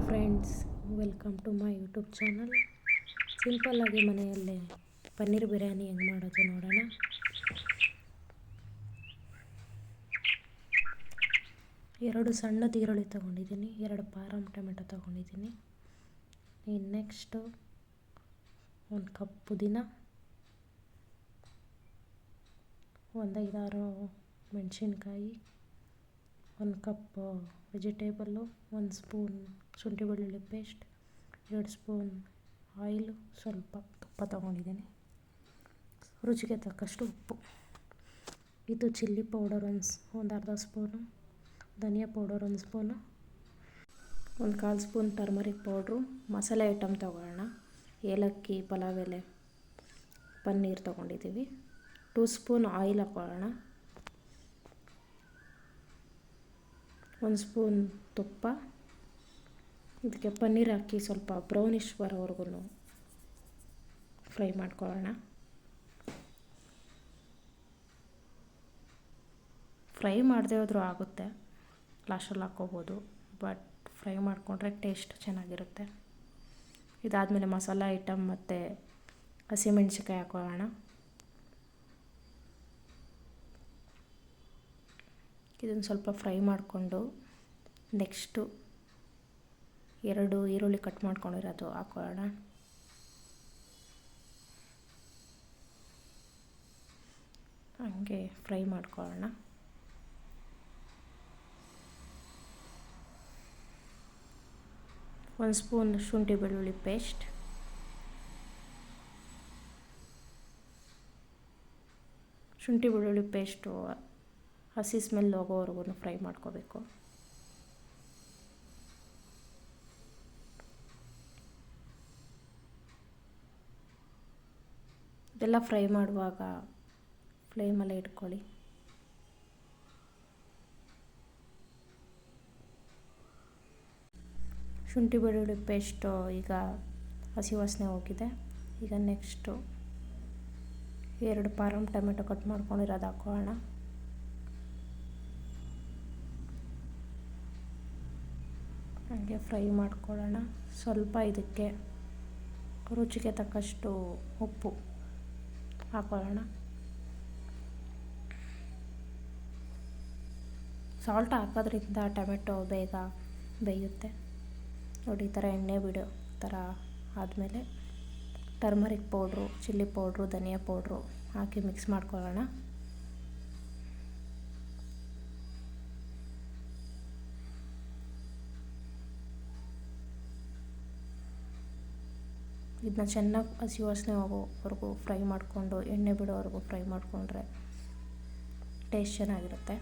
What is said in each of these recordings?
Friends, welcome to my YouTube channel. ಸಿಂಪಲ್ಲಾಗಿ ಮನೆಯಲ್ಲೇ ಪನ್ನೀರ್ ಬಿರಿಯಾನಿ ಹೆಂಗೆ ಮಾಡೋದು ನೋಡೋಣ. ಎರಡು ಸಣ್ಣದು ಈರುಳ್ಳಿ ತೊಗೊಂಡಿದ್ದೀನಿ, 2 ಪಾರಮ್ ಟೊಮೆಟೊ ತೊಗೊಂಡಿದ್ದೀನಿ. ನೆಕ್ಸ್ಟು 1 ಕಪ್ ಪುದೀನ, 5-6 ಮೆಣಸಿನ್ಕಾಯಿ, 1 ಕಪ್ ವೆಜಿಟೇಬಲ್ಲು, 1 ಸ್ಪೂನ್ ಶುಂಠಿ ಬೆಳ್ಳುಳ್ಳಿ ಪೇಸ್ಟ್, 2 ಸ್ಪೂನ್ ಆಯಿಲು, ಸ್ವಲ್ಪ ತುಪ್ಪ ತೊಗೊಂಡಿದ್ದೀನಿ, ರುಚಿಗೆ ತಕ್ಕಷ್ಟು ಉಪ್ಪು. ಇದು ಚಿಲ್ಲಿ ಪೌಡರ್ ಒಂದು ಅರ್ಧ ಸ್ಪೂನು, ಧನಿಯಾ powder 1 spoon, 1/4 spoon turmeric powder. ಮಸಾಲೆ ಐಟಮ್ ತೊಗೊಳ್ಳೋಣ. ಏಲಕ್ಕಿ, ಪಲಾವ್ ಎಲೆ, ಪನ್ನೀರ್ ತೊಗೊಂಡಿದ್ದೀವಿ. 2 ಸ್ಪೂನ್ ಆಯಿಲ್ ಹಾಕೊಳ್ಳೋಣ. 1 ಸ್ಪೂನ್ ತುಪ್ಪ. ಇದಕ್ಕೆ ಪನ್ನೀರ್ ಹಾಕಿ ಸ್ವಲ್ಪ ಬ್ರೌನಿಷ್ ಬರೋವರೆಗೂ ಫ್ರೈ ಮಾಡ್ಕೊಳ್ಳೋಣ. ಫ್ರೈ ಮಾಡದೇ ಹೋದರೂ ಆಗುತ್ತೆ, ಲಾಸ್ಟಲ್ಲಿ ಹಾಕ್ಕೋಬೋದು, ಬಟ್ ಫ್ರೈ ಮಾಡಿಕೊಂಡ್ರೆ ಟೇಸ್ಟ್ ಚೆನ್ನಾಗಿರುತ್ತೆ. ಇದಾದಮೇಲೆ ಮಸಾಲೆ ಐಟಮ್ ಮತ್ತು ಹಸಿಮೆಣ್ಸಿಕಾಯಿ ಹಾಕೊಳ್ಳೋಣ. ಇದನ್ನು ಸ್ವಲ್ಪ ಫ್ರೈ ಮಾಡಿಕೊಂಡು ನೆಕ್ಸ್ಟು 2 ಈರುಳ್ಳಿ ಕಟ್ ಮಾಡ್ಕೊಂಡಿರೋದು ಹಾಕೊಳ್ಳೋಣ. ಹಂಗೆ ಫ್ರೈ ಮಾಡ್ಕೊಳ್ಳೋಣ. ಒಂದು ಸ್ಪೂನ್ ಶುಂಠಿ ಬೆಳ್ಳುಳ್ಳಿ ಪೇಸ್ಟ್, ಶುಂಠಿ ಬೆಳ್ಳುಳ್ಳಿ ಪೇಸ್ಟು ಹಸಿ ಸ್ಮೆಲ್ ಹೋಗೋವರೆಗೂ ಫ್ರೈ ಮಾಡ್ಕೋಬೇಕು. ಇದೆಲ್ಲ ಫ್ರೈ ಮಾಡುವಾಗ ಫ್ಲೇಮಲ್ಲೇ ಇಟ್ಕೊಳ್ಳಿ. ಶುಂಠಿ ಬೆಳ್ಳುಳ್ಳಿ ಪೇಸ್ಟು ಈಗ ಹಸಿ ವಾಸನೆ ಹೋಗಿದೆ. ಈಗ ನೆಕ್ಸ್ಟು 2 ಪಾರಮ್ ಟೊಮೆಟೊ ಕಟ್ ಮಾಡ್ಕೊಂಡಿರೋದು ಹಾಕೊಳ್ಳೋಣ. ಹಾಗೆ ಫ್ರೈ ಮಾಡ್ಕೊಳ್ಳೋಣ. ಸ್ವಲ್ಪ ಇದಕ್ಕೆ ರುಚಿಗೆ ತಕ್ಕಷ್ಟು ಉಪ್ಪು ಹಾಕೊಳ್ಳೋಣ. ಸಾಲ್ಟ್ ಹಾಕೋದ್ರಿಂದ ಟೊಮೆಟೊ ಬೇಗ ಬೇಯುತ್ತೆ. ನೋಡಿ, ಈ ಥರ ಎಣ್ಣೆ ಬಿಡೋ ಥರ ಆದಮೇಲೆ ಟರ್ಮರಿಕ್ ಪೌಡ್ರು, ಚಿಲ್ಲಿ ಪೌಡ್ರು, ಧನಿಯಾ ಪೌಡ್ರು ಹಾಕಿ ಮಿಕ್ಸ್ ಮಾಡ್ಕೊಳ್ಳೋಣ. ಇದನ್ನ ಚೆನ್ನಾಗಿ ಹಸಿ ವಾಸನೆ ಹೋಗೋವರೆಗೂ ಫ್ರೈ ಮಾಡಿಕೊಂಡು ಎಣ್ಣೆ ಬಿಡೋವರೆಗೂ ಫ್ರೈ ಮಾಡಿಕೊಂಡ್ರೆ ಟೇಸ್ಟ್ ಚೆನ್ನಾಗಿರುತ್ತೆ.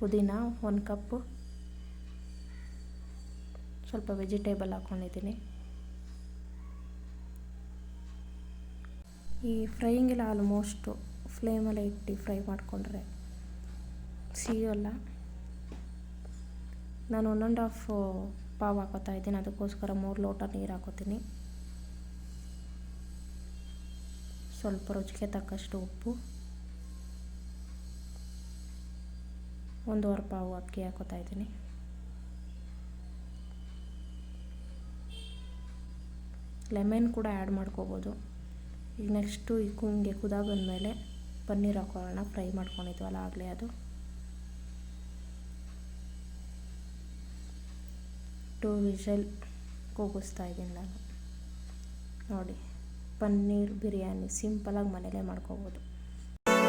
ಪುದೀನ 1 ಕಪ್ಪು, ಸ್ವಲ್ಪ ವೆಜಿಟೇಬಲ್ ಹಾಕ್ಕೊಂಡಿದ್ದೀನಿ. ಈ ಫ್ರೈಯಿಂಗೆಲ್ಲ ಆಲ್ಮೋಸ್ಟು ಫ್ಲೇಮಲ್ಲೇ ಇಟ್ಟು ಫ್ರೈ ಮಾಡಿಕೊಂಡ್ರೆ ಸಿಗೋಲ್ಲ. ನಾನು 1.5 ಪಾವ್ ಹಾಕೋತಾ ಇದ್ದೀನಿ, ಅದಕ್ಕೋಸ್ಕರ 3 ಲೋಟ ನೀರು ಹಾಕೋತೀನಿ. ಸ್ವಲ್ಪ ರುಚಿಗೆ ತಕ್ಕಷ್ಟು ಉಪ್ಪು, 1.25 ಪಾವು ಅಕ್ಕಿ ಹಾಕೋತಾ ಇದ್ದೀನಿ. ಲೆಮನ್ ಕೂಡ ಆ್ಯಡ್ ಮಾಡ್ಕೋಬೋದು. ಈಗ ನೆಕ್ಸ್ಟು ಹಿಂಗೆ ಕುದಾಗಂದಮೇಲೆ ಪನ್ನೀರ್ ಹಾಕೊಳ್ಳೋಣ. ಫ್ರೈ ಮಾಡ್ಕೊಂಡಿದ್ವಲ್ಲ ಆಗಲೇ ಅದು 2 ವಿಷಲ್ ಕೂಗಿಸ್ತಾ ಇದ್ದೀನಿ ನಾನು. ನೋಡಿ, ಪನ್ನೀರ್ ಬಿರಿಯಾನಿ ಸಿಂಪಲಾಗಿ ಮನೇಲೇ ಮಾಡ್ಕೋಬೋದು.